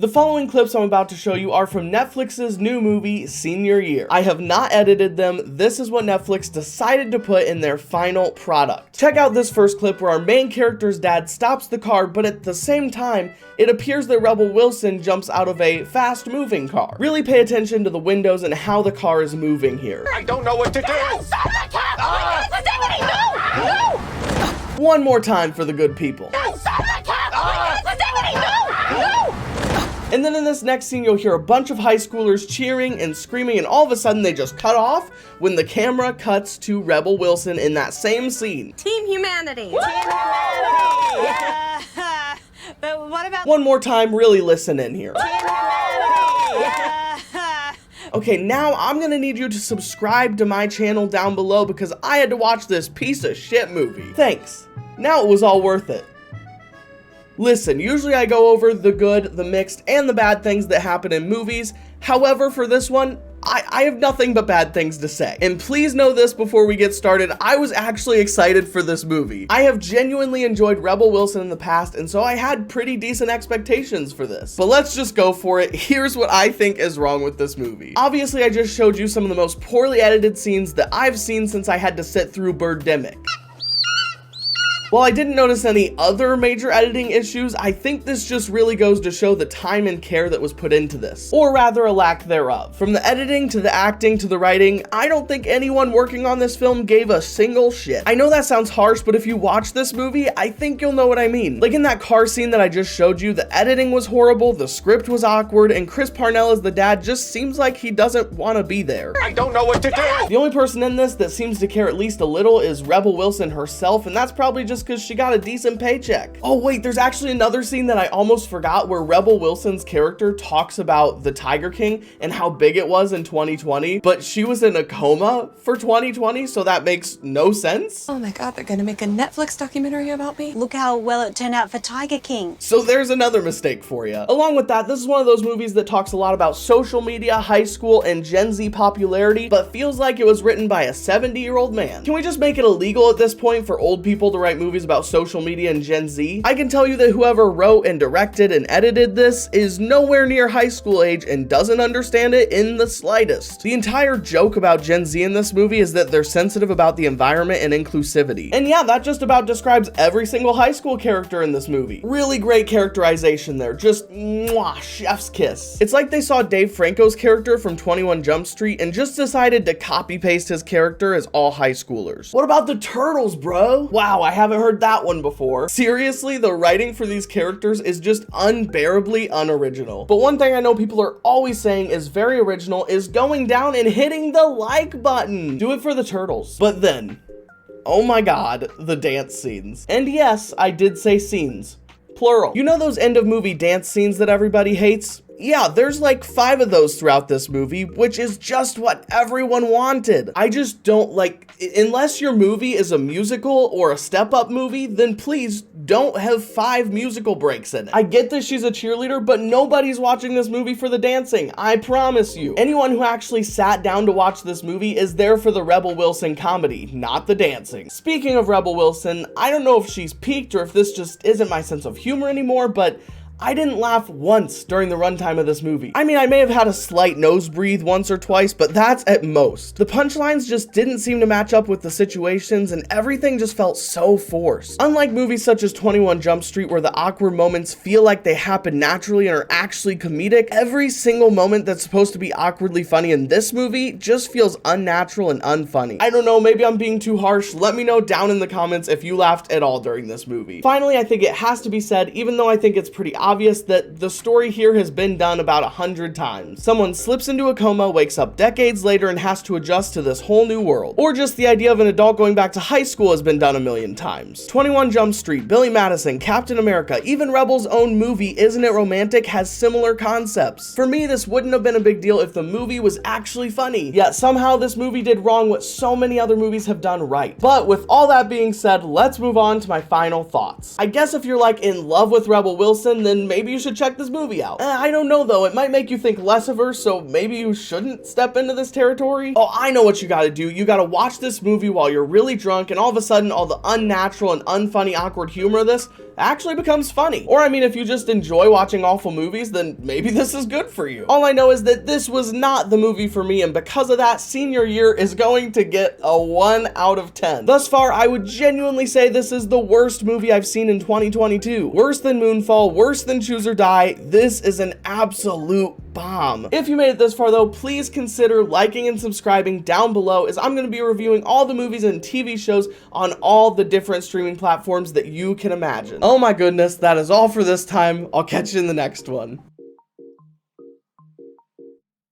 The following clips I'm about to show you are from Netflix's new movie, Senior Year. I have not edited them. This is what Netflix decided to put in their final product. Check out this first clip where our main character's dad stops the car, but at the same time, it appears that Rebel Wilson jumps out of a fast-moving car. Really pay attention to the windows and how the car is moving here. I don't know what to do! Stop the car! No! One more time for the good people. Stop the car! No! And then in this next scene, you'll hear a bunch of high schoolers cheering and screaming, and all of a sudden they just cut off when the camera cuts to Rebel Wilson in that same scene. Team Humanity! Team Humanity! Yeah. But what about One more time, really listen in here. Team Humanity! Yeah. Okay, now I'm gonna need you to subscribe to my channel down below because I had to watch this piece of shit movie. Thanks. Now it was all worth it. Listen, usually I go over the good, the mixed, and the bad things that happen in movies. However, for this one, I have nothing but bad things to say. And please know this before we get started, I was actually excited for this movie. I have genuinely enjoyed Rebel Wilson in the past, and so I had pretty decent expectations for this. But let's just go for it. Here's what I think is wrong with this movie. Obviously, I just showed you some of the most poorly edited scenes that I've seen since I had to sit through Birdemic. While I didn't notice any other major editing issues, I think this just really goes to show the time and care that was put into this, or rather a lack thereof. From the editing to the acting to the writing, I don't think anyone working on this film gave a single shit. I know that sounds harsh, but if you watch this movie, I think you'll know what I mean. Like in that car scene that I just showed you, the editing was horrible, the script was awkward, and Chris Parnell as the dad just seems like he doesn't want to be there. I don't know what to do! The only person in this that seems to care at least a little is Rebel Wilson herself, and that's probably just because she got a decent paycheck. Oh wait, there's actually another scene that I almost forgot where Rebel Wilson's character talks about the Tiger King and how big it was in 2020, but she was in a coma for 2020, so that makes no sense. Oh my god, they're gonna make a Netflix documentary about me? Look how well it turned out for Tiger King. So there's another mistake for you. Along with that, this is one of those movies that talks a lot about social media, high school, and Gen Z popularity, but feels like it was written by a 70-year-old man. Can we just make it illegal at this point for old people to write movies about social media and Gen Z? I can tell you that whoever wrote and directed and edited this is nowhere near high school age and doesn't understand it in the slightest. The entire joke about Gen Z in this movie is that they're sensitive about the environment and inclusivity. And yeah, that just about describes every single high school character in this movie. Really great characterization there. Just mwah, chef's kiss. It's like they saw Dave Franco's character from 21 Jump Street and just decided to copy paste his character as all high schoolers. What about the turtles, bro? Wow, I haven't heard that one before. Seriously, the writing for these characters is just unbearably unoriginal. But one thing I know people are always saying is very original is going down and hitting the like button. Do it for the turtles. But then, oh my god, the dance scenes. And yes, I did say scenes. Plural. You know those end of movie dance scenes that everybody hates? Yeah, there's like 5 of those throughout this movie, which is just what everyone wanted. I just don't like, unless your movie is a musical or a step-up movie, then please don't have 5 musical breaks in it. I get that she's a cheerleader, but nobody's watching this movie for the dancing, I promise you. Anyone who actually sat down to watch this movie is there for the Rebel Wilson comedy, not the dancing. Speaking of Rebel Wilson, I don't know if she's peaked or if this just isn't my sense of humor anymore, but I didn't laugh once during the runtime of this movie. I mean, I may have had a slight nose breathe once or twice, but that's at most. The punchlines just didn't seem to match up with the situations, and everything just felt so forced. Unlike movies such as 21 Jump Street, where the awkward moments feel like they happen naturally and are actually comedic, every single moment that's supposed to be awkwardly funny in this movie just feels unnatural and unfunny. I don't know, maybe I'm being too harsh. Let me know down in the comments if you laughed at all during this movie. Finally, I think it has to be said, even though I think it's pretty obvious that the story here has been done about 100 times. Someone slips into a coma, wakes up decades later, and has to adjust to this whole new world. Or just the idea of an adult going back to high school has been done a million times. 21 Jump Street, Billy Madison, Captain America, even Rebel's own movie, Isn't It Romantic, has similar concepts. For me, this wouldn't have been a big deal if the movie was actually funny. Yet somehow this movie did wrong what so many other movies have done right. But with all that being said, let's move on to my final thoughts. I guess if you're like in love with Rebel Wilson, then maybe you should check this movie out. I don't know though, it might make you think less of her, so maybe you shouldn't step into this territory. Oh, I know what you gotta do. You gotta watch this movie while you're really drunk, and all of a sudden all the unnatural and unfunny awkward humor of this actually becomes funny. Or I mean, if you just enjoy watching awful movies, then maybe this is good for you. All I know is that this was not the movie for me, and because of that, Senior Year is going to get a 1 out of 10. Thus far, I would genuinely say this is the worst movie I've seen in 2022. Worse than Moonfall, worse than Choose or Die. This is an absolute bomb. If you made it this far though, please consider liking and subscribing down below, as I'm going to be reviewing all the movies and TV shows on all the different streaming platforms that you can imagine. Oh my goodness, that is all for this time. I'll catch you in the next one.